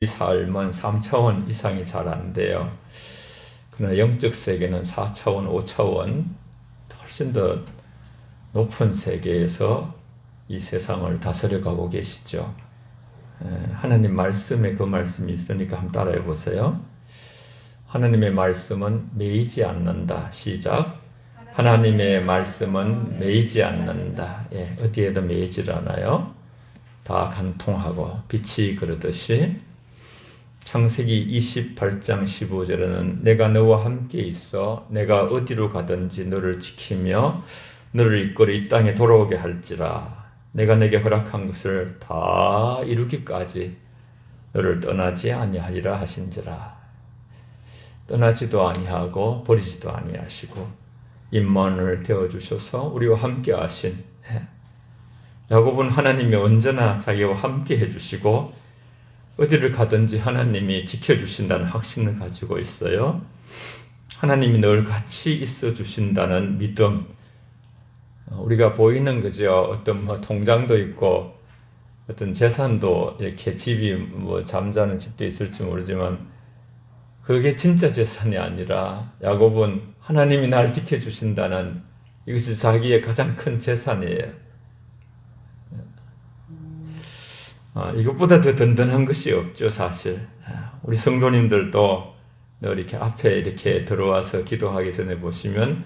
이 삶은 3차원 이상이 잘 안 돼요. 그러나 영적 세계는 4차원, 5차원 훨씬 더 높은 세계에서 이 세상을 다스려 가고 계시죠. 하나님 말씀에 그 말씀이 있으니까 한번 따라해 보세요. 하나님의 말씀은 매이지 않는다. 시작. 하나님의 말씀은 매이지 않는다. 어디에도 매이질 않아요. 다 간통하고 빛이 그러듯이. 창세기 28장 15절에는 내가 너와 함께 있어 내가 어디로 가든지 너를 지키며 너를 이끌어 이 땅에 돌아오게 할지라. 내가 내게 허락한 것을 다 이루기까지 너를 떠나지 아니하리라 하신지라. 떠나지도 아니하고 버리지도 아니하시고 임만을 되어주셔서 우리와 함께 하신 야곱은 하나님이 언제나 자기와 함께 해주시고 어디를 가든지 하나님이 지켜주신다는 확신을 가지고 있어요. 하나님이 늘 같이 있어 주신다는 믿음. 우리가 보이는 거죠. 어떤 통장도 있고 어떤 재산도 이렇게 집이 잠자는 집도 있을지 모르지만 그게 진짜 재산이 아니라 야곱은 하나님이 날 지켜주신다는 이것이 자기의 가장 큰 재산이에요. 이것보다 더 든든한 것이 없죠, 사실. 우리 성도님들도 늘 이렇게 앞에 이렇게 들어와서 기도하기 전에 보시면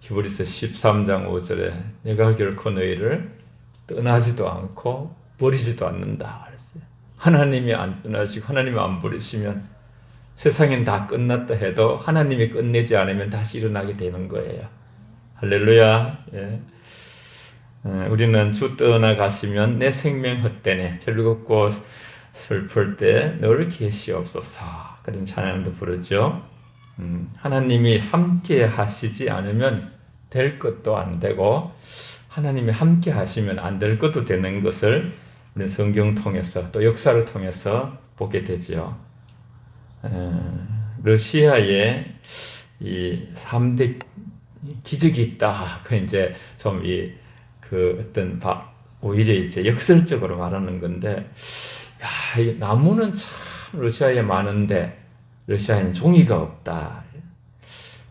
히브리서 13장 5절에 내가 결코 너희를 떠나지도 않고 버리지도 않는다 그랬어요. 하나님이 안 떠나시고 하나님이 안 버리시면 세상엔 다 끝났다 해도 하나님이 끝내지 않으면 다시 일어나게 되는 거예요. 할렐루야. 예. 우리는 주 떠나가시면 내 생명 헛되네 즐겁고 슬플 때 늘 계시옵소서 그런 찬양도 부르죠. 하나님이 함께 하시지 않으면 될 것도 안 되고 하나님이 함께 하시면 안 될 것도 되는 것을 우리는 성경 통해서 또 역사를 통해서 보게 되죠. 러시아에 이 3대 기적이 있다. 그 이제 좀 어떤 오히려 이제 역설적으로 말하는 건데, 이 나무는 참 러시아에 많은데 러시아에는 종이가 없다.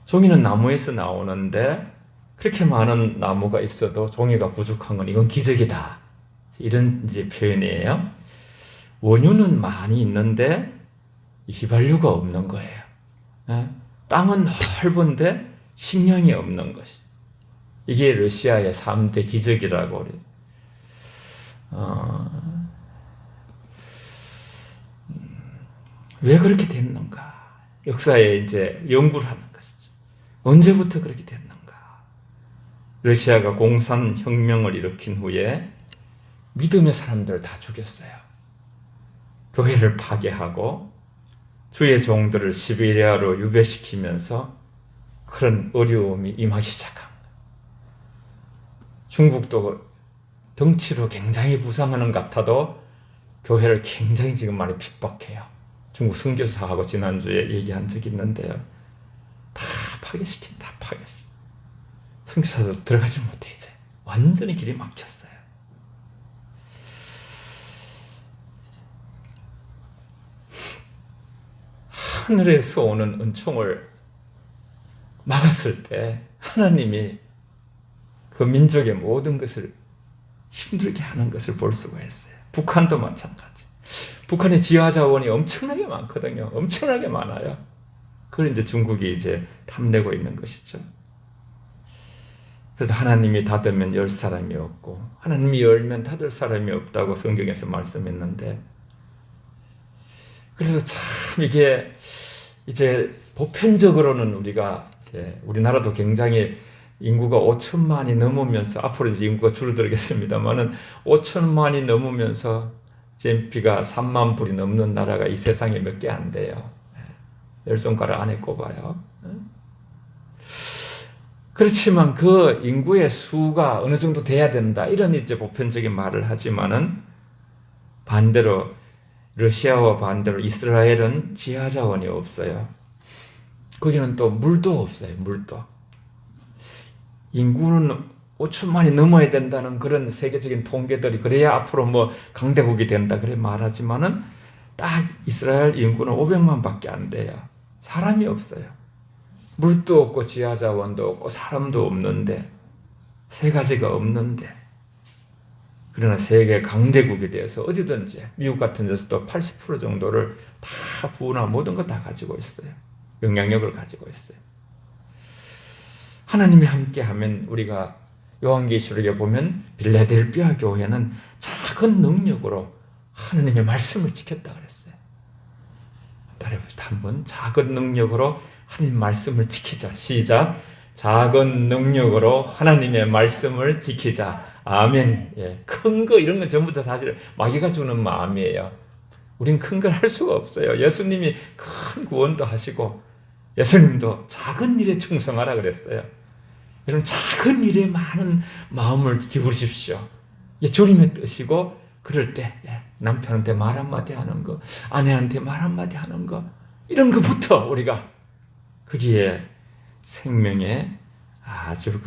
종이는 나무에서 나오는데 그렇게 많은 나무가 있어도 종이가 부족한 건 이건 기적이다. 이런 이제 표현이에요. 원유는 많이 있는데 휘발유가 없는 거예요. 땅은 넓은데 식량이 없는 것이. 이게 러시아의 3대 기적이라고 그래요. 왜 그렇게 됐는가? 역사에 이제 연구를 하는 것이죠. 언제부터 그렇게 됐는가? 러시아가 공산혁명을 일으킨 후에 믿음의 사람들을 다 죽였어요. 교회를 파괴하고 주의 종들을 시베리아로 유배시키면서 그런 어려움이 임하기 시작합니다. 중국도 덩치로 굉장히 부상하는 것 같아도 교회를 굉장히 지금 많이 핍박해요. 중국 선교사하고 지난주에 얘기한 적이 있는데요. 다 파괴시킨다. 선교사도 들어가지 못해 이제. 완전히 길이 막혔어요. 하늘에서 오는 은총을 막았을 때 하나님이 그 민족의 모든 것을 힘들게 하는 것을 볼 수가 있어요. 북한도 마찬가지. 북한의 지하 자원이 엄청나게 많거든요. 엄청나게 많아요. 그걸 이제 중국이 이제 탐내고 있는 것이죠. 그래도 하나님이 닫으면 열 사람이 없고 하나님이 열면 닫을 사람이 없다고 성경에서 말씀했는데, 그래서 참 이게 이제 보편적으로는 우리가 이제 우리나라도 굉장히 인구가 5천만이 넘으면서 앞으로 이제 인구가 줄어들겠습니다만은 5천만이 넘으면서 GNP가 3만 불이 넘는 나라가 이 세상에 몇 개 안 돼요. 열 손가락 안에 꼽아요. 그렇지만 그 인구의 수가 어느 정도 돼야 된다 이런 이제 보편적인 말을 하지만은 반대로 러시아와 반대로 이스라엘은 지하 자원이 없어요. 거기는 또 물도 없어요. 물도. 인구는 5천만이 넘어야 된다는 그런 세계적인 통계들이 그래야 앞으로 강대국이 된다 그래 말하지만은 딱 이스라엘 인구는 500만 밖에 안 돼요. 사람이 없어요. 물도 없고 지하자원도 없고 사람도 없는데, 세 가지가 없는데, 그러나 세계 강대국이 되어서 어디든지 미국 같은 데서도 80% 정도를 다 부나 모든 거 다 가지고 있어요. 영향력을 가지고 있어요. 하나님이 함께하면, 우리가 요한계시록에 보면 빌라델피아 교회는 작은 능력으로 하나님의 말씀을 지켰다 그랬어요. 따라해봅시다. 한번 작은 능력으로 하나님 말씀을 지키자. 시작. 작은 능력으로 하나님의 말씀을 지키자. 아멘. 예. 큰 거 이런 건 전부 다 사실 마귀가 주는 마음이에요. 우린 큰 걸 할 수가 없어요. 예수님이 큰 구원도 하시고 예수님도 작은 일에 충성하라 그랬어요. 여러분, 작은 일에 많은 마음을 기울이십시오. 이게 주님의 뜻이고, 그럴 때 남편한테 말 한마디 하는 거, 아내한테 말 한마디 하는 거, 이런 것부터 우리가 거기에 생명에 아주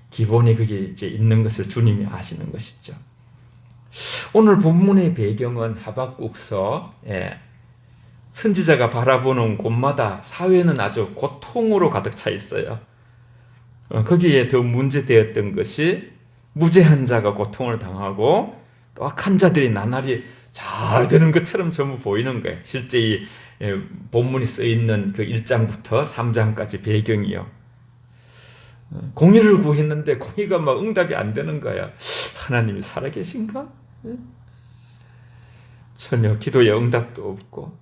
기본이 그게 이제 있는 것을 주님이 아시는 것이죠. 오늘 본문의 배경은 하박국서, 선지자가 바라보는 곳마다 사회는 아주 고통으로 가득 차 있어요. 거기에 더 문제되었던 것이 무죄한 자가 고통을 당하고 또 악한 자들이 나날이 잘 되는 것처럼 전부 보이는 거예요. 실제 이 본문이 써 있는 그 1장부터 3장까지 배경이요. 공의를 구했는데 공의가 막 응답이 안 되는 거야. 하나님이 살아계신가? 전혀 기도의 응답도 없고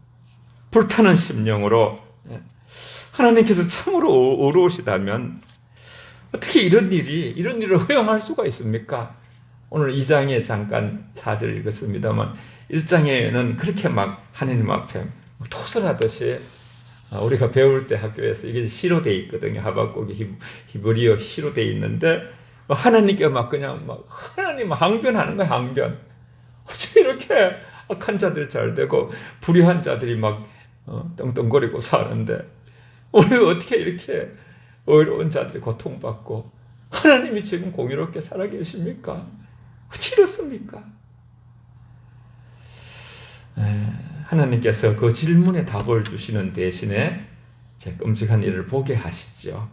불타는 심령으로, 하나님께서 참으로 어려우시다면 어떻게 이런 일을 허용할 수가 있습니까? 오늘 2장에 잠깐 4절 읽었습니다만 1장에는 그렇게 막 하나님 앞에 토설하듯이, 우리가 배울 때 학교에서 이게 시로 돼 있거든요. 하박국이 히브리어 시로 돼 있는데 하나님께 막 그냥 막 하나님 항변하는 거야. 항변. 어떻게 이렇게 악한 자들이 잘 되고 불의한 자들이 막 떵떵거리고 사는데 우리 어떻게 이렇게 어려운 자들이 고통받고 하나님이 지금 공의롭게 살아계십니까? 어찌 이렇습니까? 하나님께서 그 질문에 답을 주시는 대신에 제 끔찍한 일을 보게 하시죠.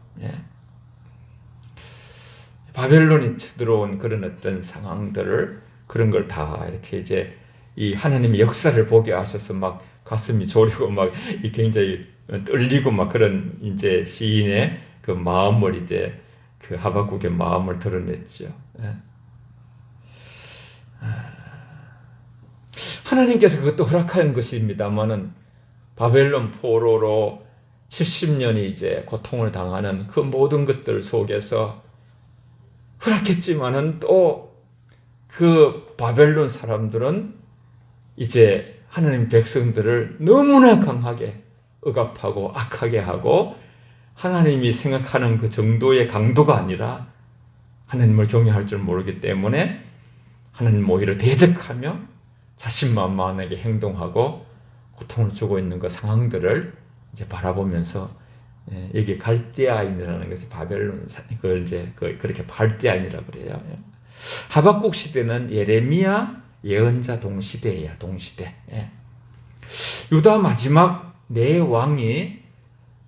바벨론이 들어온 그런 어떤 상황들을, 그런 걸 다 이렇게 이제 이 하나님의 역사를 보게 하셔서 막 가슴이 저리고 막 굉장히 떨리고 막 그런 이제 시인의 그 마음을 이제 그 하박국의 마음을 드러냈죠. 하나님께서 그것도 허락한 것입니다만은 바벨론 포로로 70년이 이제 고통을 당하는 그 모든 것들 속에서 허락했지만은 또 그 바벨론 사람들은 이제 하나님 백성들을 너무나 강하게 억압하고 악하게 하고 하나님이 생각하는 그 정도의 강도가 아니라 하나님을 경외할 줄 모르기 때문에 하나님 오히려 대적하며 자신만만하게 행동하고 고통을 주고 있는 그 상황들을 이제 바라보면서, 여기 갈대아인이라는 것이 바벨론, 그걸 이제 그렇게 갈대아인이라고 그래요. 하박국 시대는 예레미야 예언자 동시대예요. 동시대. 유다 마지막 네 왕이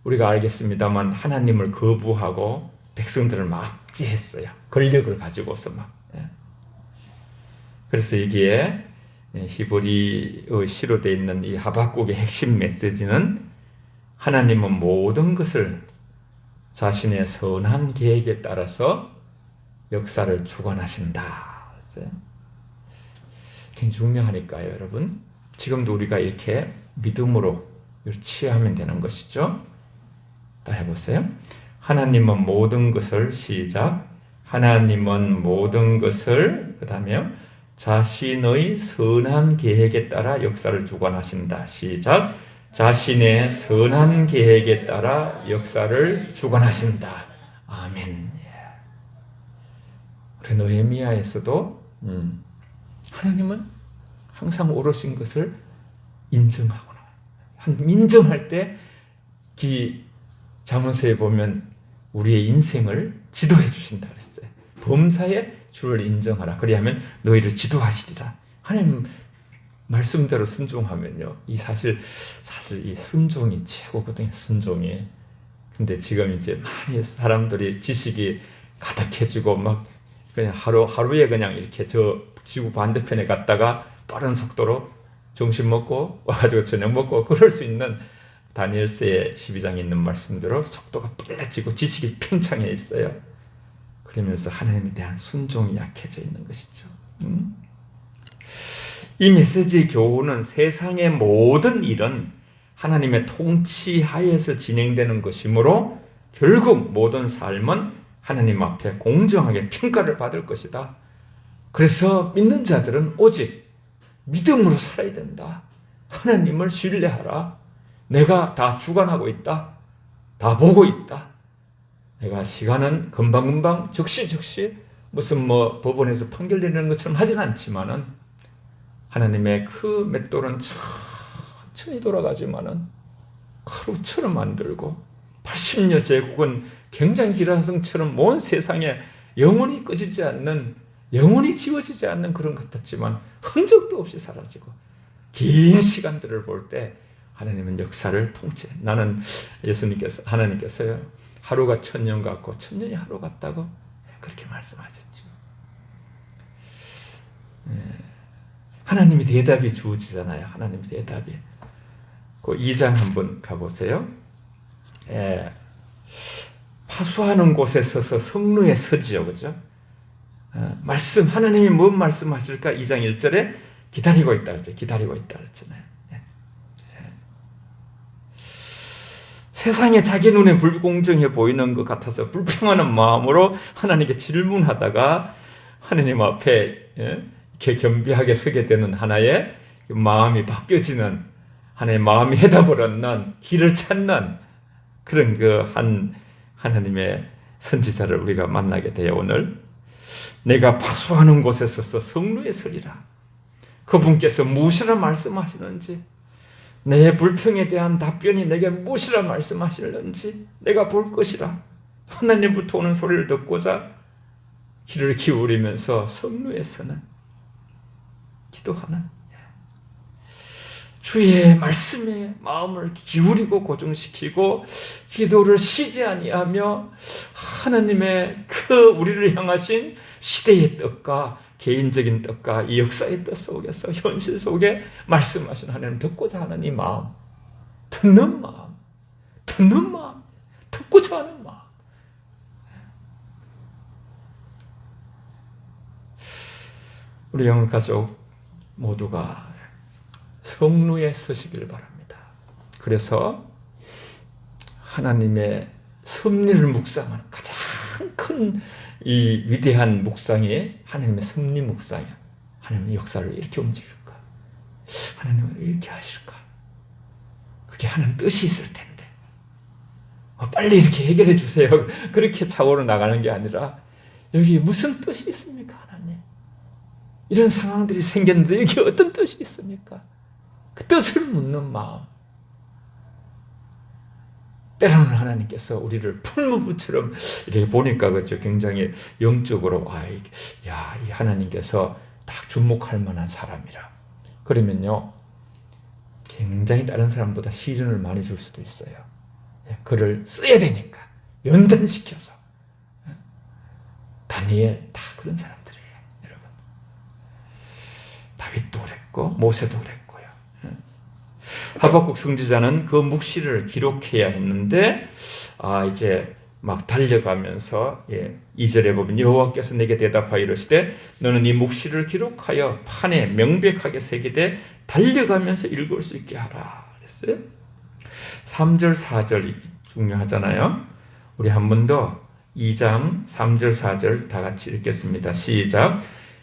우리가 알겠습니다만 하나님을 거부하고 백성들을 막지했어요. 권력을 가지고서 막. 그래서 여기에 히브리의 시로 되어 있는 이 하박국의 핵심 메시지는 하나님은 모든 것을 자신의 선한 계획에 따라서 역사를 주관하신다. 굉장히 중요하니까요, 여러분. 지금도 우리가 이렇게 믿음으로 취하면 되는 것이죠. 다 해보세요. 하나님은 모든 것을, 시작. 하나님은 모든 것을, 그 다음에 자신의 선한 계획에 따라 역사를 주관하신다. 시작. 자신의 선한 계획에 따라 역사를 주관하신다. 아멘. 우리 느헤미야에서도 하나님은 항상 옳으신 것을 인정하구나. 인정할 때 잠언서에 보면 우리의 인생을 지도해 주신다 그랬어요. 범사에 주를 인정하라. 그리하면 너희를 지도하시리라. 하나님 말씀대로 순종하면요. 이 사실 이 순종이 최고거든요. 순종이. 근데 지금 이제 많이 사람들이 지식이 가득해지고 막 그냥 하루에 그냥 이렇게 저 지구 반대편에 갔다가 빠른 속도로 점심 먹고 와가지고 저녁 먹고 그럴 수 있는 다니엘서의 12장에 있는 말씀대로 속도가 빨라지고 지식이 팽창해 있어요. 그러면서 하나님에 대한 순종이 약해져 있는 것이죠. 이 메시지 교훈은 세상의 모든 일은 하나님의 통치 하에서 진행되는 것이므로 결국 모든 삶은 하나님 앞에 공정하게 평가를 받을 것이다. 그래서 믿는 자들은 오직 믿음으로 살아야 된다. 하나님을 신뢰하라. 내가 다 주관하고 있다. 다 보고 있다. 내가 시간은 금방금방 적시적시 무슨 법원에서 판결 내리는 것처럼 하진 않지만은 하나님의 그 맷돌은 천천히 돌아가지만은 하루처럼 안 들고 80년 제국은 굉장히 기라성처럼 온 세상에 영원히 꺼지지 않는, 영원히 지워지지 않는 그런 것 같지만 흔적도 없이 사라지고 긴 시간들을 볼 때 하나님은 역사를 통치해. 나는 하나님께서요 하루가 1000년 같고 1000년이 하루 같다고 그렇게 말씀하셨죠. 하나님이 대답이 주어지잖아요. 하나님의 대답이. 그 2장 한번 가보세요. 파수하는 곳에 서서 성루에 서지요. 그죠? 하나님이 뭔 말씀하실까? 2장 1절에 기다리고 있다 그랬죠. 기다리고 있다 그랬잖아요. 세상에 자기 눈에 불공정해 보이는 것 같아서 불평하는 마음으로 하나님께 질문하다가 하나님 앞에 이렇게 겸비하게 서게 되는 하나의 마음이 바뀌어지는, 하나의 마음이 해답을 얻는 길을 찾는 그런 하나님의 선지자를 우리가 만나게 돼요. 오늘 내가 파수하는 곳에 서서 성루에 서리라. 그분께서 무엇이라 말씀하시는지, 내 불평에 대한 답변이 내게 무엇이라 말씀하시는지 내가 볼 것이라. 하나님부터 오는 소리를 듣고자 귀를 기울이면서 성루에서는 기도하는, 주의 말씀에 마음을 기울이고 고정시키고 기도를 쉬지 아니하며 하나님의 우리를 향하신 시대의 뜻과 개인적인 뜻과 이 역사의 뜻 속에서 현실 속에 말씀하신 하나님 듣고자 하는 이 마음, 듣는 마음, 듣고자 하는 마음. 우리 영혼 가족 모두가 성루에 서시기를 바랍니다. 그래서 하나님의 섭리를 묵상하는 가장 큰 이 위대한 묵상이 하나님의 섭리 묵상이야. 하나님의 역사를 이렇게 움직일까? 하나님은 이렇게 하실까? 그게 하나님 뜻이 있을 텐데 빨리 이렇게 해결해 주세요. 그렇게 차고로 나가는 게 아니라 여기 무슨 뜻이 있습니까? 하나님, 이런 상황들이 생겼는데 여기 어떤 뜻이 있습니까? 그 뜻을 묻는 마음. 때로는 하나님께서 우리를 풀무부처럼 이렇게 보니까 그렇죠. 굉장히 영적으로 이 하나님께서 딱 주목할 만한 사람이라. 그러면요, 굉장히 다른 사람보다 시련을 많이 줄 수도 있어요. 그를 써야 되니까 연단시켜서. 다니엘 다 그런 사람들이에요, 여러분. 다윗도 그랬고 모세도 그랬고. 하박국 선지자는 그 묵시를 기록해야 했는데 이제 막 달려가면서 2절에 보면 여호와께서 내게 대답하여 이르시되 너는 이 묵시를 기록하여 판에 명백하게 새기되 달려가면서 읽을 수 있게 하라 그랬어요. 3절 4절이 중요하잖아요. 우리 한 번 더 2장 3절 4절 다 같이 읽겠습니다. 시작.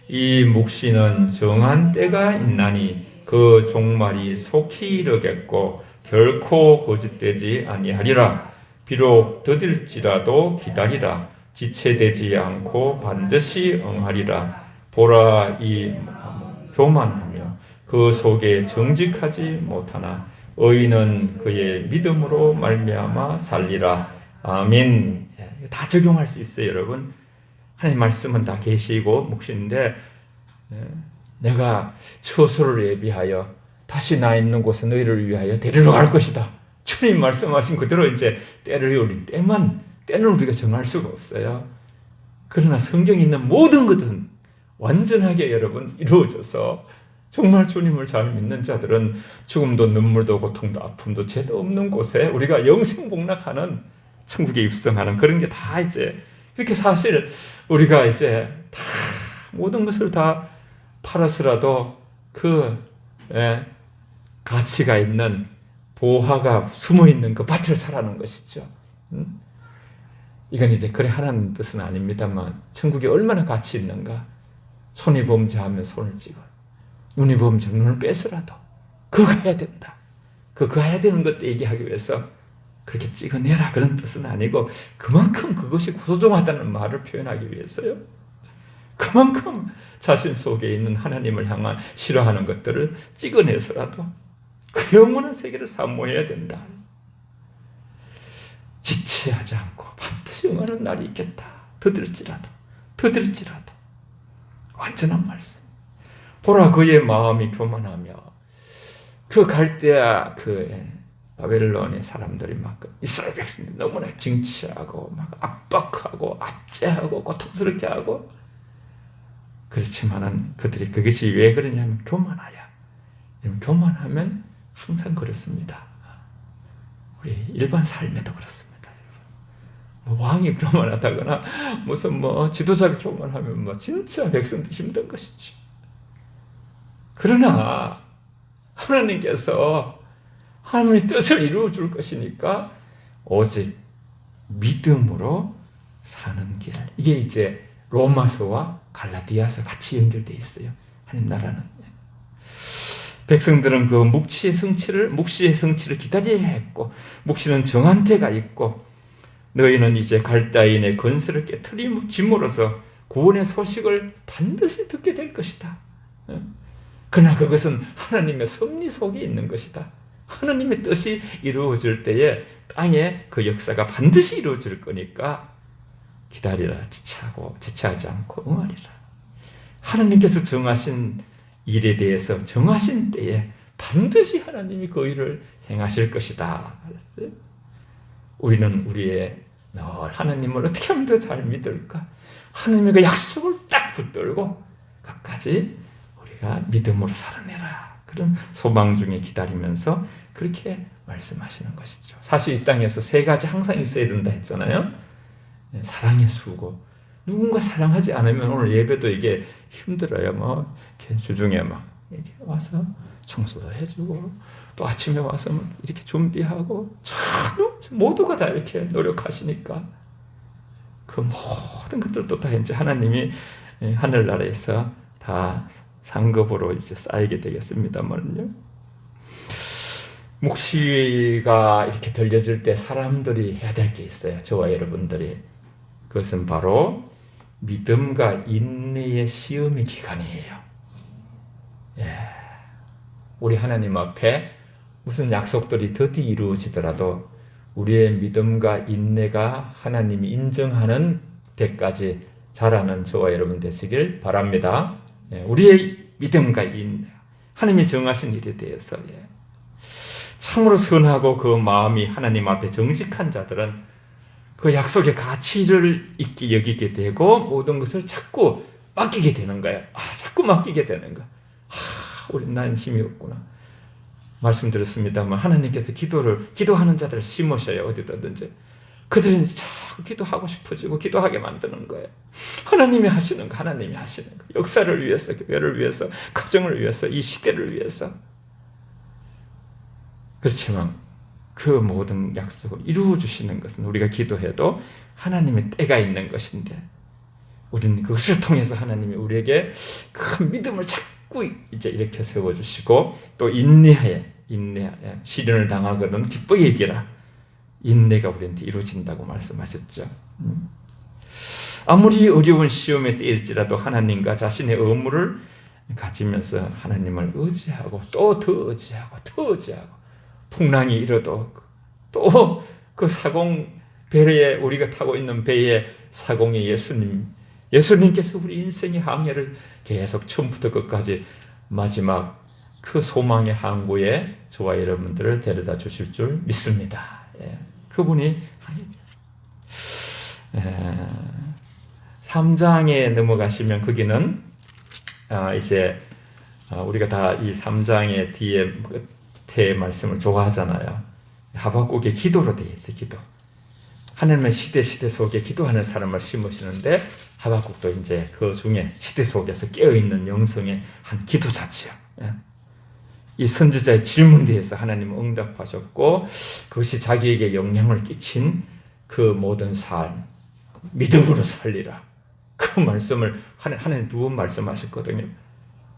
이 묵시는 정한 때가 있나니 그 종말이 속히 이르겠고 결코 거짓되지 아니하리라. 비록 더딜지라도 기다리라. 지체되지 않고 반드시 응하리라. 보라, 이 교만하며 그 속에 정직하지 못하나 의인은 그의 믿음으로 말미암아 살리라. 아멘. 다 적용할 수 있어요, 여러분. 하나님 말씀은 다 계시고 묵시인데 내가 처소를 예비하여 다시 나 있는 곳에 너희를 위하여 데리러 갈 것이다. 주님 말씀하신 그대로 이제 때를 우리 때는 우리가 정할 수가 없어요. 그러나 성경에 있는 모든 것은 완전하게 여러분 이루어져서 정말 주님을 잘 믿는 자들은 죽음도 눈물도 고통도 아픔도 죄도 없는 곳에 우리가 영생복락하는 천국에 입성하는 그런 게 다 이제 그렇게 사실 우리가 이제 다 모든 것을 다 팔아서라도 그 가치가 있는 보화가 숨어있는 그 밭을 사라는 것이죠. 이건 이제 그래 하라는 뜻은 아닙니다만 천국이 얼마나 가치 있는가. 손이 범죄하면 손을 찍어 눈이 범죄하면 눈을 빼서라도 그거 해야 된다. 그거 해야 되는 것도 얘기하기 위해서 그렇게 찍어내라 그런 뜻은 아니고 그만큼 그것이 소중하다는 말을 표현하기 위해서요. 그만큼 자신 속에 있는 하나님을 향한 싫어하는 것들을 찍어내서라도 그 영원한 세계를 사모해야 된다. 지체하지 않고 반드시 응하는 날이 있겠다. 더딜지라도 완전한 말씀. 보라 그의 마음이 교만하며 그 갈대아 그 바벨론의 사람들이 막 이스라엘 백성들 너무나 징치하고 막 압박하고 압제하고 고통스럽게 하고 그렇지만은 그들이 그것이 왜 그러냐면 교만하야. 교만하면 항상 그렇습니다. 우리 일반 삶에도 그렇습니다. 왕이 교만하다거나 무슨 지도자가 교만하면 진짜 백성들이 힘든 것이지. 그러나 하나님께서 하나님의 뜻을 이루어 줄 것이니까 오직 믿음으로 사는 길. 이게 이제 로마서와 갈라디아서 같이 연결되어 있어요. 하나님 나라는. 백성들은 그 묵시의 성취를 기다려야 했고 묵시는 정한 때가 있고 너희는 이제 갈대아인의 건설을 깨트림으로써 구원의 소식을 반드시 듣게 될 것이다. 그러나 그것은 하나님의 섭리 속에 있는 것이다. 하나님의 뜻이 이루어질 때에 땅에 그 역사가 반드시 이루어질 거니까 기다리라. 지체하지 않고 응하리라. 하나님께서 정하신 일에 대해서 정하신 때에 반드시 하나님이 그 일을 행하실 것이다. 그랬어요. 우리는 우리의 늘 하나님을 어떻게 하면 더 잘 믿을까? 하나님의 그 약속을 딱 붙들고 끝까지 우리가 믿음으로 살아내라. 그런 소망 중에 기다리면서 그렇게 말씀하시는 것이죠. 사실 이 땅에서 세 가지 항상 있어야 된다 했잖아요. 사랑의 수고. 누군가 사랑하지 않으면 오늘 예배도 이게 힘들어요. 주중에 이렇게 와서 청소도 해주고 또 아침에 와서 이렇게 준비하고 참 모두가 다 이렇게 노력하시니까 그 모든 것들도 다 이제 하나님이 하늘나라에서 다 상급으로 이제 쌓이게 되겠습니다만요. 묵시가 이렇게 들려질 때 사람들이 해야 될 게 있어요. 저와 여러분들이. 그것은 바로 믿음과 인내의 시험의 기간이에요. 우리 하나님 앞에 무슨 약속들이 더디 이루어지더라도 우리의 믿음과 인내가 하나님이 인정하는 데까지 자라는 저와 여러분 되시길 바랍니다. 우리의 믿음과 인내, 하나님이 정하신 일에 대해서 참으로 선하고 그 마음이 하나님 앞에 정직한 자들은 그 약속의 가치를 있게 여기게 되고 모든 것을 자꾸 맡기게 되는 거예요. 자꾸 맡기게 되는 거야. 우리 나는 힘이 없구나. 말씀드렸습니다만 하나님께서 기도하는 자들을 심으셔요. 어디든지. 그들은 자꾸 기도하고 싶어지고 기도하게 만드는 거예요. 하나님이 하시는 거. 역사를 위해서, 교회를 위해서, 가정을 위해서, 이 시대를 위해서. 그렇지만 그 모든 약속을 이루어 주시는 것은 우리가 기도해도 하나님의 때가 있는 것인데 우리는 그것을 통해서 하나님이 우리에게 큰 믿음을 자꾸 이제 이렇게 세워주시고 또 인내하여 시련을 당하거든 기쁘게 이기라. 인내가 우리한테 이루어진다고 말씀하셨죠. 아무리 어려운 시험에 때일지라도 하나님과 자신의 의무를 가지면서 하나님을 의지하고 또 더 의지하고 풍랑이 일어도 또 그 사공 배에 우리가 타고 있는 배의 사공에 예수님 예수님께서 우리 인생의 항해를 계속 처음부터 끝까지 마지막 그 소망의 항구에 저와 여러분들을 데려다 주실 줄 믿습니다. 그분이 3장에 넘어가시면 거기는 이제 우리가 다 이 3장의 뒤에 끝에 말씀을 좋아하잖아요. 하박국의 기도로 되어 있어요. 기도. 하나님은 시대 속에 기도하는 사람을 심으시는데 하박국도 이제 그 중에 시대 속에서 깨어있는 영성의 한 기도자지요. 이 선지자의 질문에 대해서 하나님은 응답하셨고 그것이 자기에게 영향을 끼친 그 모든 삶, 믿음으로 살리라. 그 말씀을 하나님 두 번 말씀하셨거든요.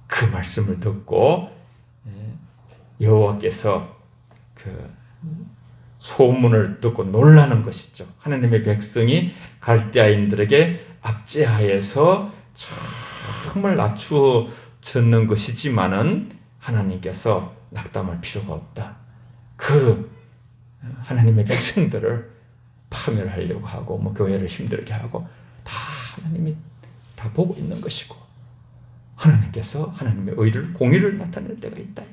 그 말씀을 듣고 여호와께서 그 소문을 듣고 놀라는 것이죠. 하나님의 백성이 갈대아인들에게 압제하에서 정말 낮추어졌는 것이지만은 하나님께서 낙담할 필요가 없다. 그 하나님의 백성들을 파멸하려고 하고 교회를 힘들게 하고 다 하나님이 다 보고 있는 것이고 하나님께서 하나님의 의를 공의를 나타낼 때가 있다.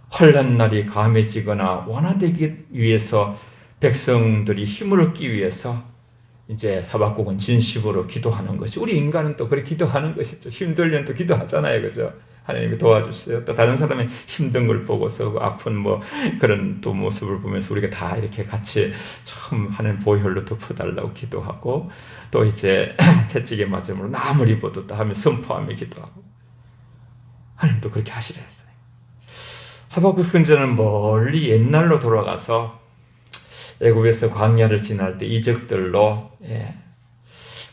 환난 날이 감해지거나 완화되기 위해서 백성들이 힘을 얻기 위해서 이제 하박국은 진심으로 기도하는 것이 우리 인간은 또 그렇게 기도하는 것이죠. 힘들면 또 기도하잖아요, 그죠? 하나님이 도와주세요. 또 다른 사람의 힘든 걸 보고서 아픈 그런 또 모습을 보면서 우리가 다 이렇게 같이 참 하나님 보혈로 덮어달라고 기도하고 또 이제 채찍에 맞음으로 나무를 입어뒀다 하며 선포하며 기도하고 하나님도 그렇게 하시라 했어요. 하박국 선지자는 멀리 옛날로 돌아가서 애굽에서 광야를 지날 때 이적들로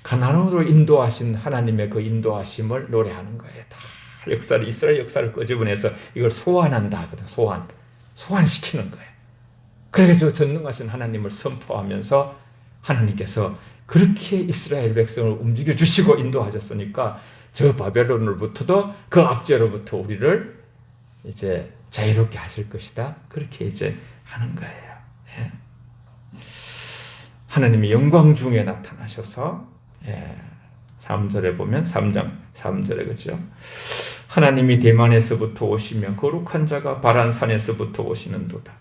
가나안으로 인도하신 하나님의 그 인도하심을 노래하는 거예요. 다 역사를 이스라엘 역사를 끄집어내서 이걸 소환한다 하거든. 소환시키는 거예요. 그래서 전능하신 하나님을 선포하면서 하나님께서 그렇게 이스라엘 백성을 움직여 주시고 인도하셨으니까 저 바벨론으로부터도 그 압제로부터 우리를 이제 자유롭게 하실 것이다. 그렇게 이제 하는 거예요. 하나님이 영광 중에 나타나셔서 3절에 보면 3장 3절에 그죠? 하나님이 대만에서부터 오시며 거룩한 자가 바란산에서부터 오시는도다.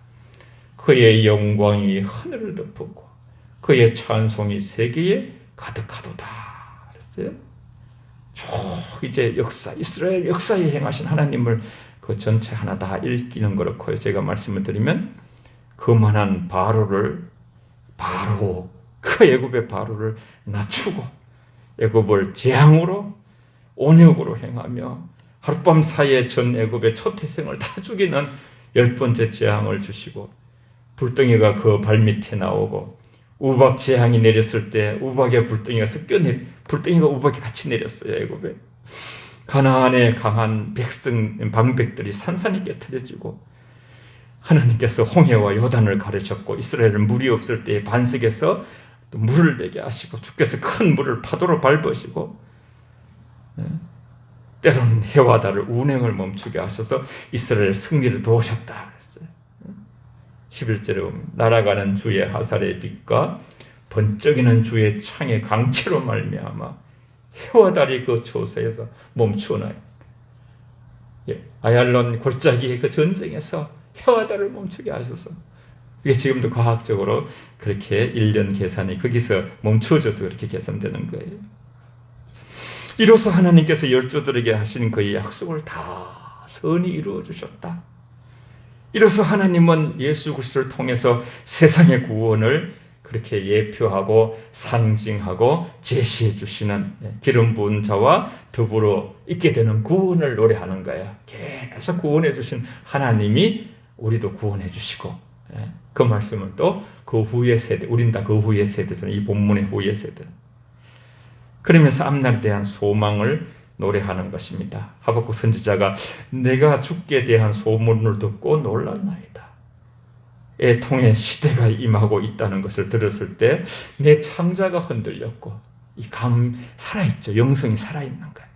그의 영광이 하늘을 덮었고 그의 찬송이 세계에 가득하도다. 그랬어요. 이제 역사, 이스라엘 역사에 행하신 하나님을 그 전체 하나 다 읽기는 그렇고요. 제가 말씀을 드리면 그만한 그 애굽의 바로를 낮추고 애굽을 재앙으로 온역으로 행하며 하룻밤 사이에 전 애굽의 초태생을 다 죽이는 10번째 재앙을 주시고 불덩이가 그 발밑에 나오고 우박 재앙이 내렸을 때 우박에 불덩이가 불덩이가 우박이 같이 내렸어요. 애굽에 가나안의 강한 방백들이 산산이 깨트려지고 하나님께서 홍해와 요단을 가르셨고 이스라엘은 물이 없을 때 반석에서 또 물을 내게 하시고 주께서 큰 물을 파도로 밟으시고 때로는 해와 달을 운행을 멈추게 하셔서 이스라엘 승리를 도우셨다 그랬어요. 11절에 보면 날아가는 주의 화살의 빛과 번쩍이는 주의 창의 강체로 말미암아 해와 달이 그 초소에서 멈추어나요. 아얄론 골짜기의 그 전쟁에서 해와 달을 멈추게 하셔서 이게 지금도 과학적으로 그렇게 1년 계산이 거기서 멈춰져서 그렇게 계산되는 거예요. 이로써 하나님께서 열조들에게 하신 그의 약속을 다 선히 이루어 주셨다. 이로써 하나님은 예수 그리스도를 통해서 세상의 구원을 그렇게 예표하고 상징하고 제시해 주시는 기름 부은 자와 더불어 있게 되는 구원을 노래하는 거예요. 계속 구원해 주신 하나님이 우리도 구원해 주시고 그 말씀은 또 그 후의 세대, 우린 다 그 후의 세대잖아요. 이 본문의 후의 세대. 그러면서 앞날에 대한 소망을 노래하는 것입니다. 하박국 선지자가 내가 죽게 대한 소문을 듣고 놀랐나이다. 애통의 시대가 임하고 있다는 것을 들었을 때 내 창자가 흔들렸고 이 살아있죠. 영성이 살아있는 거예요.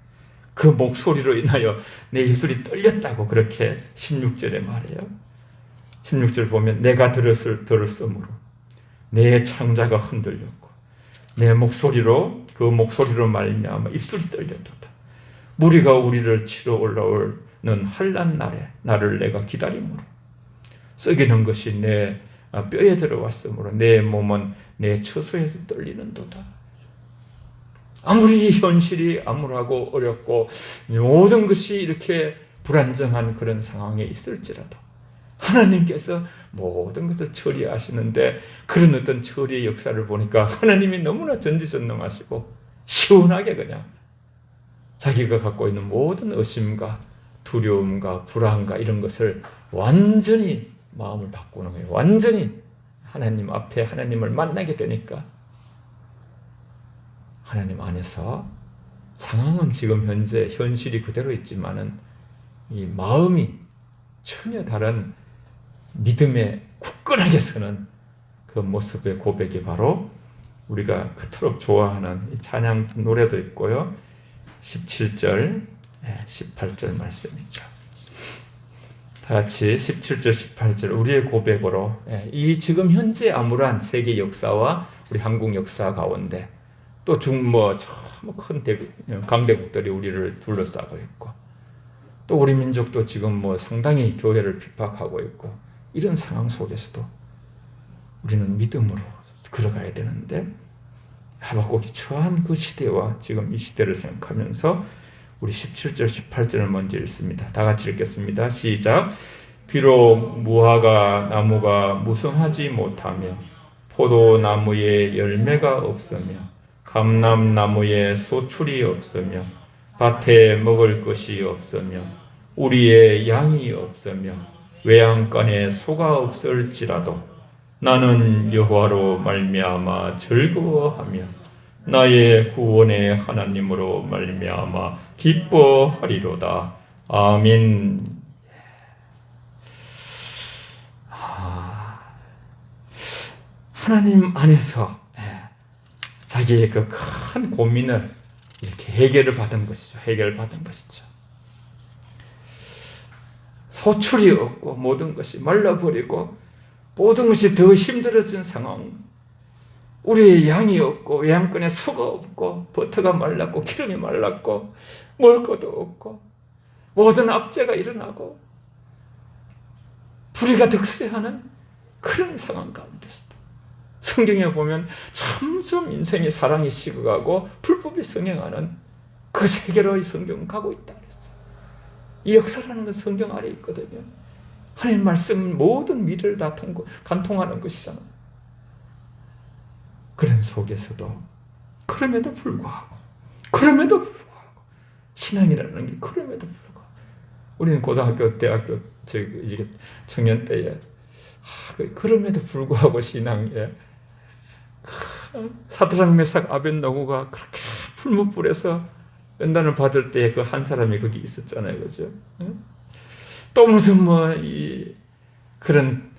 그 목소리로 인하여 내 입술이 떨렸다고 그렇게 16절에 말해요. 16절 보면 내가 들었으므로 내 창자가 흔들렸고 내 목소리로 그 그 목소리로 말미암아 입술이 떨렸도다. 무리가 우리를 치러 올라오는 환난 날에 나를 내가 기다림으로 썩이는 것이 내 뼈에 들어왔으므로 내 몸은 내 처소에서 떨리는도다. 아무리 현실이 암울하고 어렵고 모든 것이 이렇게 불안정한 그런 상황에 있을지라도 하나님께서 모든 것을 처리하시는데, 그런 어떤 처리의 역사를 보니까 하나님이 너무나 전지전능하시고 시원하게 그냥 자기가 갖고 있는 모든 의심과 두려움과 불안과 이런 것을 완전히 마음을 바꾸는 거예요. 완전히 하나님 앞에 하나님을 만나게 되니까 하나님 안에서 상황은 지금 현재 현실이 그대로 있지만은 이 마음이 전혀 다른 믿음에 굳건하게 서는 그 모습의 고백이 바로 우리가 그토록 좋아하는 이 찬양 노래도 있고요. 17절, 18절 말씀이죠. 다 같이 17절, 18절 우리의 고백으로 이 지금 현재 암울한 세계 역사와 우리 한국 역사 가운데 또 큰 강대국들이 우리를 둘러싸고 있고 또 우리 민족도 지금 상당히 교회를 핍박하고 있고 이런 상황 속에서도 우리는 믿음으로 걸어가야 되는데 하박국이 처한 그 시대와 지금 이 시대를 생각하면서 우리 17절, 18절을 먼저 읽습니다. 다 같이 읽겠습니다. 시작. 비록 무화과 나무가 무성하지 못하며 포도나무에 열매가 없으며 감람나무에 소출이 없으며 밭에 먹을 것이 없으며 우리의 양이 없으며 외양간에 소가 없을지라도 나는 여호와로 말미암아 즐거워하며 나의 구원의 하나님으로 말미암아 기뻐하리로다. 아멘. 하나님 안에서 자기의 그 큰 고민을 이렇게 해결을 받은 것이죠. 소출이 없고 모든 것이 말라버리고 모든 것이 더 힘들어진 상황. 우리의 양이 없고 양권에 소가 없고 버터가 말랐고 기름이 말랐고 먹을 것도 없고 모든 압제가 일어나고 불의가 득세하는 그런 상황 가운데서 성경에 보면 점점 인생의 사랑이 식어가고 불법이 성행하는 그 세계로 이 성경은 가고 있다 그랬어요. 이 역사라는 건 성경 아래 있거든요. 하나님 말씀은 모든 미래를 다 간통하는 것이잖아요. 그런 속에서도 그럼에도 불구하고 신앙이라는 게 그럼에도 불구하고 우리는 고등학교, 대학교, 청년 때에 그럼에도 불구하고 신앙에 사드락 메삭 아벳노고가 그렇게 풀무불에서 연단을 받을 때 그 한 사람이 거기 있었잖아요, 그죠? 또 무슨 그런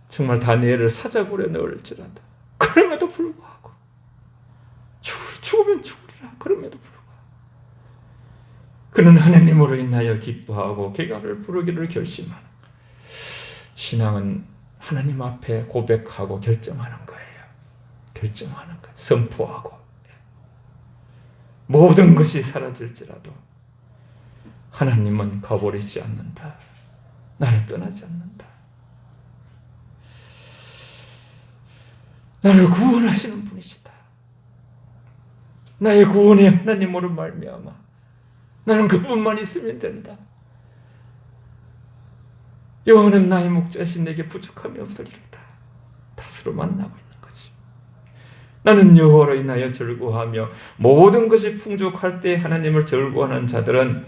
정말 다니엘을 사자굴에 넣을지라도 그럼에도 불구하고 죽으면 죽으리라. 그럼에도 불구하고 그는 하나님으로 인하여 기뻐하고 개가를 부르기를 결심하는 신앙은 하나님 앞에 고백하고 결정하는 거예요. 선포하고 모든 것이 사라질지라도 하나님은 가버리지 않는다. 나를 떠나지 않는다. 나를 구원하시는 분이시다. 나의 구원의 하나님으로 말미암아 나는 그분만 있으면 된다. 여호와는 나의 목자신 내게 부족함이 없으리로다. 다스로 만나고 있는 거지. 나는 여호와로 인하여 즐거워하며 모든 것이 풍족할 때 하나님을 즐거워하는 자들은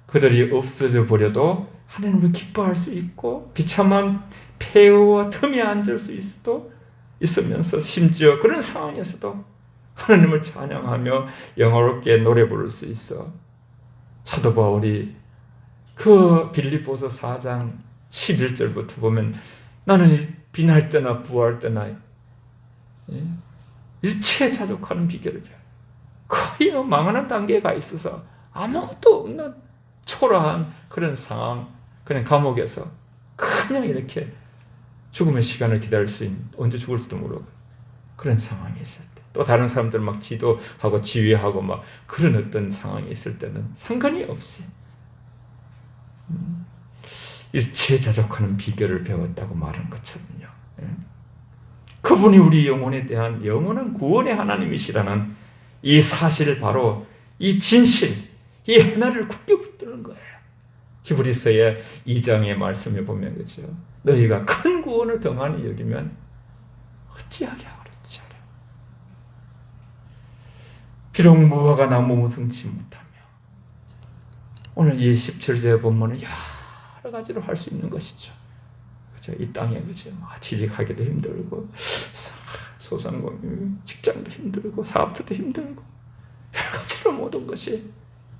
그들이 없어져 버려도 하나님을 기뻐할 수 있고 비참한 폐허와 틈에 앉을 수 있으면서 심지어 그런 상황에서도 하나님을 찬양하며 영화롭게 노래 부를 수 있어. 사도 바울이 그 빌립보서 4장 11절부터 보면 나는 비날 때나 부할 때나 일체에 자족하는 비결을 거의 망하는 단계에 가 있어서 아무것도 없는 초라한 그런 상황, 그냥 감옥에서 그냥 이렇게 죽음의 시간을 기다릴 수 있는, 언제 죽을지도 모르고 그런 상황이 있을 때 또 다른 사람들 막 지도하고 지휘하고 막 그런 어떤 상황이 있을 때는 상관이 없어요. 일체자족하는 비결을 배웠다고 말한 것처럼요. 그분이 우리 영혼에 대한 영원한 구원의 하나님이시라는 이 사실, 바로 이 진실, 이 하나를 굳게 붙드는 거예요. 히브리서의 2장의 말씀에 보면 그죠. 너희가 큰 구원을 더 많이 여기면 어찌하게 하겠지. 비록 무화과 나무 무성치 못하며. 오늘 이 17절 본문은 여러 가지로 할 수 있는 것이죠. 그죠? 이 땅에 그죠? 취직하기도 힘들고, 소상공인 직장도 힘들고, 사업도 힘들고, 여러 가지로 모든 것이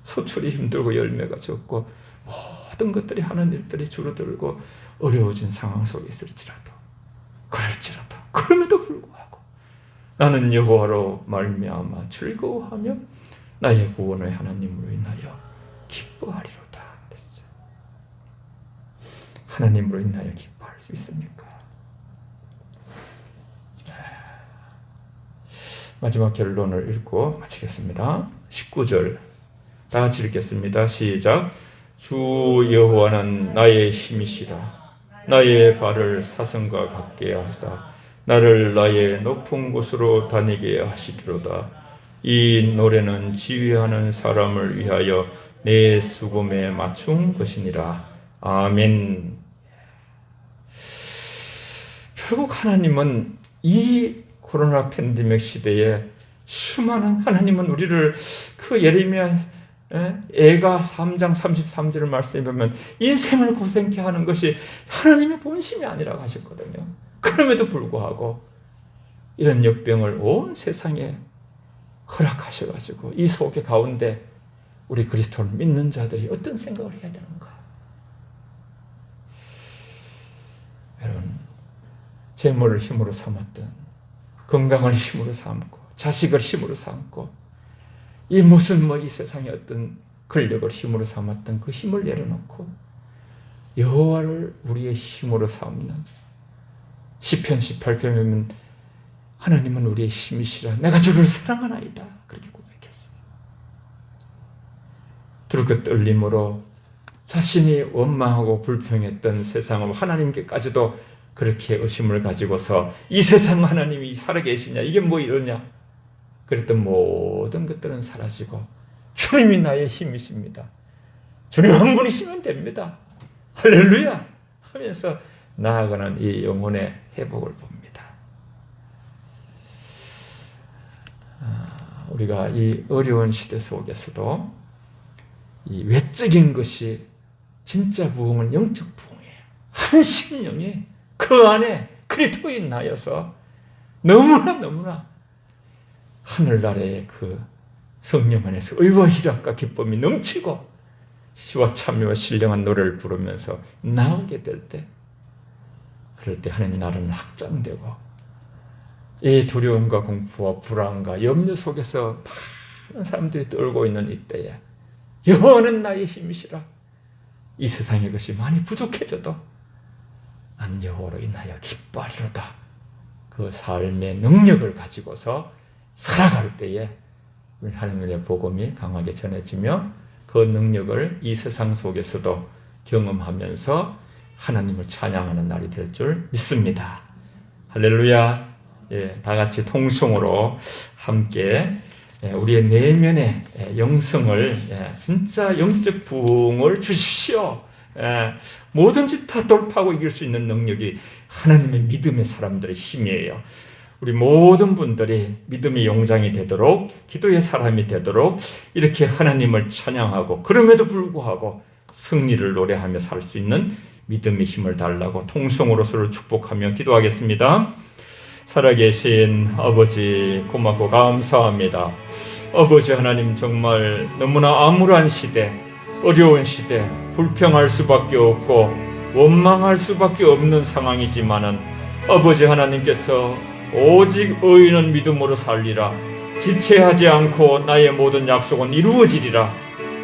소출이 힘들고 열매가 적고 모든 것들이 하는 일들이 줄어들고 어려워진 상황 속에 있을지라도, 그럴지라도, 그럼에도 불구하고 나는 여호와로 말미암아 즐거워하며 나의 구원의 하나님으로 인하여 기뻐하리로다 그랬어요. 하나님으로 인하여 기뻐할 수 있습니까? 마지막 결론을 읽고 마치겠습니다. 19절 다 같이 읽겠습니다. 시작. 주 여호와는 나의 힘이시라. 나의 발을 사슴과 같게 하사 나를 나의 높은 곳으로 다니게 하시리로다. 이 노래는 지휘하는 사람을 위하여 내 수금에 맞춘 것이니라. 아멘. 결국 하나님은 이 코로나 팬데믹 시대에 수많은, 하나님은 우리를 그 예레미야 애가 3장 33절을 말씀해 보면 인생을 고생케 하는 것이 하나님의 본심이 아니라고 하셨거든요. 그럼에도 불구하고 이런 역병을 온 세상에 허락하셔가지고 이 속의 가운데 우리 그리스도를 믿는 자들이 어떤 생각을 해야 되는가? 여러분, 재물을 힘으로 삼았던, 건강을 힘으로 삼고, 자식을 힘으로 삼고, 이 무슨 이 세상의 어떤 권력을 힘으로 삼았던 그 힘을 내려놓고 여호와를 우리의 힘으로 삼는, 시편 18편에 보면 하나님은 우리의 힘이시라 내가 주를 사랑하나이다 그렇게 고백했어요. 두렵고 떨림으로 자신이 원망하고 불평했던 세상을 하나님께까지도 그렇게 의심을 가지고서 이 세상 하나님이 살아계시냐, 이게 뭐 이러냐, 그랬던 모든 것들은 사라지고 주님이 나의 힘이십니다, 주님 한 분이시면 됩니다, 할렐루야 하면서 나아가는 이 영혼의 회복을 봅니다. 우리가 이 어려운 시대 속에서도 이 외적인 것이 진짜 부흥은 영적 부흥이에요. 한 심령이 그 안에 그리스도인 나여서 너무나 하늘나라의 그 성령 안에서 의와 희락과 기쁨이 넘치고 시와 참여와 신령한 노래를 부르면서 나오게 될 때, 그럴 때 하나님 나라는 확장되고 이 두려움과 공포와 불안과 염려 속에서 많은 사람들이 떨고 있는 이때에 여호와는 나의 힘이시라. 이 세상의 것이 많이 부족해져도 난 여호와로 인하여 기뻐하리로다. 그 삶의 능력을 가지고서 살아갈 때에 하나님의 복음이 강하게 전해지며 그 능력을 이 세상 속에서도 경험하면서 하나님을 찬양하는 날이 될 줄 믿습니다. 할렐루야. 다 같이 통성으로 함께 우리의 내면의 영성을 진짜 영적 부흥을 주십시오. 뭐든지 다 돌파하고 이길 수 있는 능력이 하나님의 믿음의 사람들의 힘이에요. 우리 모든 분들이 믿음의 용장이 되도록, 기도의 사람이 되도록 이렇게 하나님을 찬양하고 그럼에도 불구하고 승리를 노래하며 살 수 있는 믿음의 힘을 달라고 통성으로 서로 축복하며 기도하겠습니다. 살아계신 아버지, 고맙고 감사합니다. 아버지 하나님, 정말 너무나 암울한 시대, 어려운 시대, 불평할 수밖에 없고 원망할 수밖에 없는 상황이지만은 아버지 하나님께서 오직 의인은 믿음으로 살리라, 지체하지 않고 나의 모든 약속은 이루어지리라.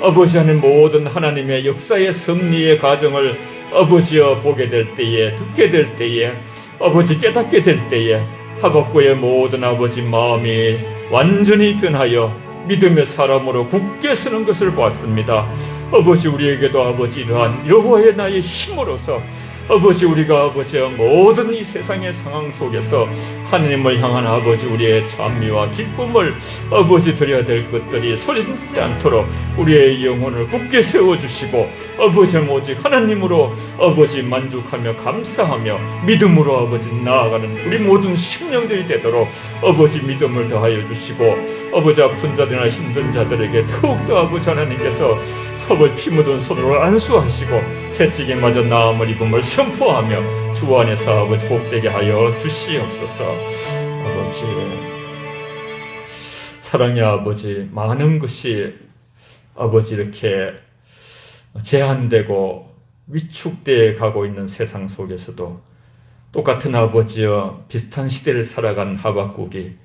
아버지 하나님, 모든 하나님의 역사의 섭리의 과정을 아버지여 보게 될 때에, 듣게 될 때에, 아버지 깨닫게 될 때에 하박국의 모든 아버지 마음이 완전히 변하여 믿음의 사람으로 굳게 서는 것을 보았습니다. 아버지, 우리에게도 아버지 이러한 여호와의 나의 힘으로서 아버지, 우리가 아버지의 모든 이 세상의 상황 속에서 하나님을 향한 아버지 우리의 찬미와 기쁨을 아버지 드려야 될 것들이 소진되지 않도록 우리의 영혼을 굳게 세워주시고 아버지 오직 하나님으로 아버지 만족하며 감사하며 믿음으로 아버지 나아가는 우리 모든 심령들이 되도록 아버지 믿음을 더하여 주시고 아버지 아픈 자들이나 힘든 자들에게 더욱더 아버지 하나님께서 아버지 피 묻은 손으로 안수하시고 채찍에 맞아 나음을 입음을 선포하며 주 안에서 아버지 복되게 하여 주시옵소서. 아버지, 사랑의 아버지, 많은 것이 아버지 이렇게 제한되고 위축되어 가고 있는 세상 속에서도 똑같은 아버지여 비슷한 시대를 살아간 하박국이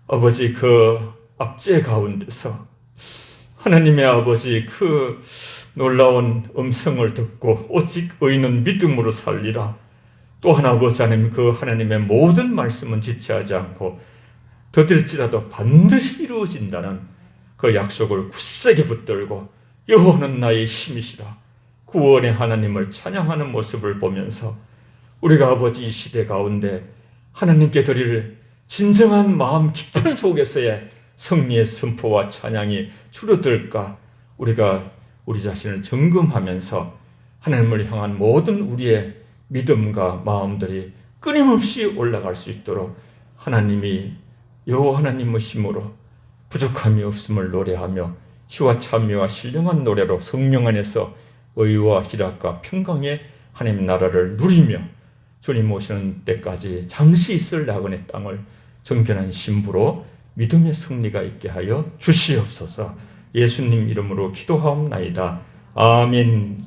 아버지 그 압제 가운데서 하나님의 아버지 그 놀라운 음성을 듣고 오직 의인은 믿음으로 살리라. 또한 아버지 하나님 그 하나님의 모든 말씀은 지체하지 않고 더딜지라도 반드시 이루어진다는 그 약속을 굳세게 붙들고 여호와는 나의 힘이시라 구원의 하나님을 찬양하는 모습을 보면서 우리가 아버지 이 시대 가운데 하나님께 드릴 진정한 마음 깊은 속에서의 승리의 선포와 찬양이 줄어들까 우리가 우리 자신을 점검하면서 하나님을 향한 모든 우리의 믿음과 마음들이 끊임없이 올라갈 수 있도록 하나님이 여호와 하나님의 힘으로 부족함이 없음을 노래하며 희와 찬미와 신령한 노래로 성령 안에서 의와 희락과 평강의 하나님 나라를 누리며 주님 오시는 때까지 잠시 있을 나그네 땅을 정결한 신부로 믿음의 승리가 있게 하여 주시옵소서. 예수님 이름으로 기도하옵나이다. 아멘.